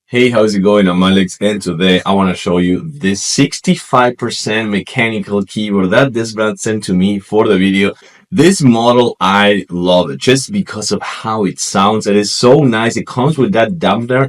Hey, how's it going? I'm Alex, and today I want to show you this 65% mechanical keyboard that this brand sent to me for the video. This model, I love it just because of how it sounds. It is so nice. It comes with that dampener,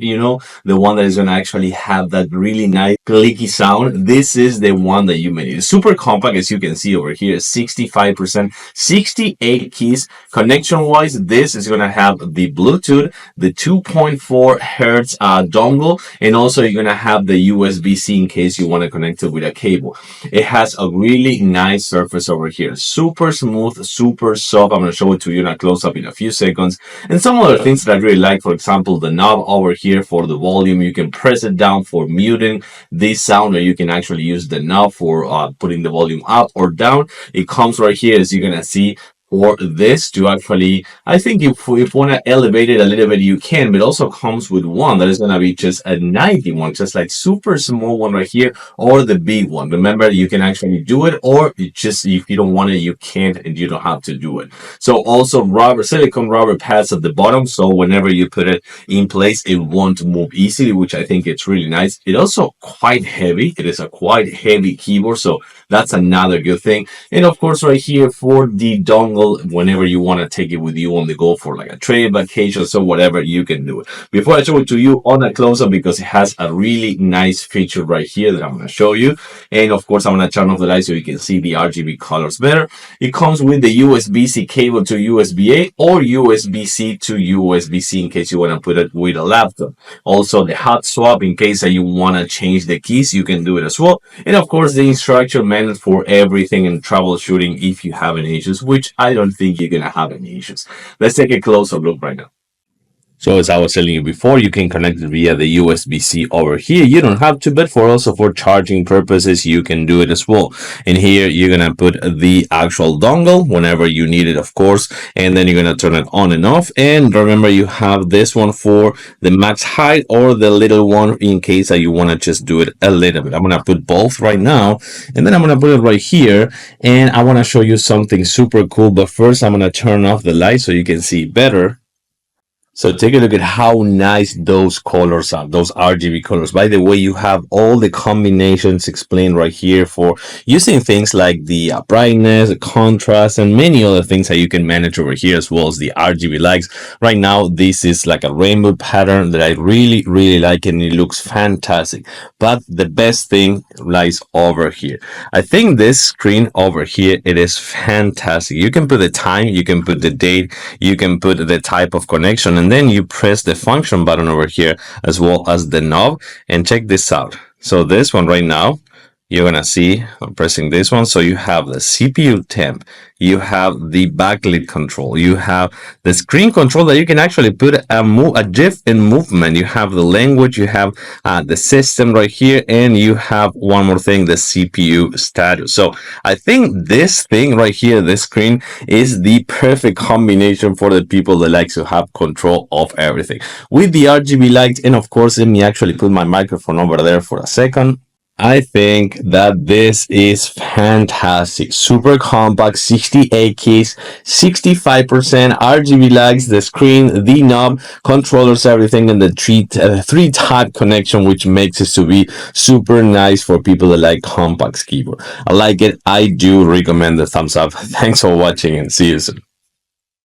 the one that is going to actually have that really nice clicky sound. This is the one that you may need. It's super compact, as you can see over here, 65%, 68 keys. Connection-wise, this is going to have the Bluetooth, the 2.4 hertz dongle, and also you're going to have the USB-C in case you want to connect it with a cable. It has a really nice surface over here, super smooth, super soft. I'm going to show it to you in a close-up in a few seconds. And some other things that I really like, for example, the knob over here for the volume. You can press it down for muting this sound, or you can actually use the knob for putting the volume up or down. It comes right here, as you're going to see, for this to actually, I think if you want to elevate it a little bit, you can, but it also comes with one that is going to be just a 90 one, just like super small one right here, or the big one. Remember, you can actually do it, or you just, if you don't want it, you can't, and you don't have to do it. So also silicone rubber pads at the bottom, so whenever you put it in place, it won't move easily, which I think it's really nice. It also quite heavy. It is a quite heavy keyboard, so that's another good thing. And of course, right here for the dongle, whenever you want to take it with you on the go for like a trip, vacation, so whatever, you can do it. Before I show it to you on a close-up, because it has a really nice feature right here that I'm going to show you. And of course, I'm going to turn off the light so you can see the RGB colors better. It comes with the USB-C cable to USB-A or USB-C to USB-C in case you want to put it with a laptop. Also, the hot swap in case that you want to change the keys, you can do it as well. And of course, the instruction manual for everything and troubleshooting if you have any issues, which I don't think you're gonna have any issues. Let's take a closer look right now. So as I was telling you before, you can connect it via the USB-C over here. You don't have to, but for charging purposes, you can do it as well. And here, you're going to put the actual dongle whenever you need it, of course. And then you're going to turn it on and off. And remember, you have this one for the max height or the little one in case that you want to just do it a little bit. I'm going to put both right now. And then I'm going to put it right here. And I want to show you something super cool. But first, I'm going to turn off the light so you can see better. So take a look at how nice those colors are, those RGB colors. By the way, you have all the combinations explained right here for using things like the brightness, the contrast, and many other things that you can manage over here, as well as the RGB lights. Right now, this is like a rainbow pattern that I really, really like, and it looks fantastic. But the best thing lies over here. I think this screen over here, it is fantastic. You can put the time, you can put the date, you can put the type of connection, and then you press the function button over here as well as the knob. And check this out. So this one right now, you're gonna see I'm pressing this one. So you have the CPU temp, you have the backlit control, you have the screen control that you can actually put a GIF in movement, you have the language, you have the system right here, and you have one more thing, the CPU status. So I think this thing right here, this screen, is the perfect combination for the people that like to have control of everything with the RGB lights. And of course, let me actually put my microphone over there for a second. I think that this is fantastic. Super compact, 68 keys, 65% RGB lights, the screen, the knob, controllers, everything, and the three type connection, which makes it to be super nice for people that like compact keyboard. I like it. I do recommend the thumbs up. Thanks for watching, and see you soon.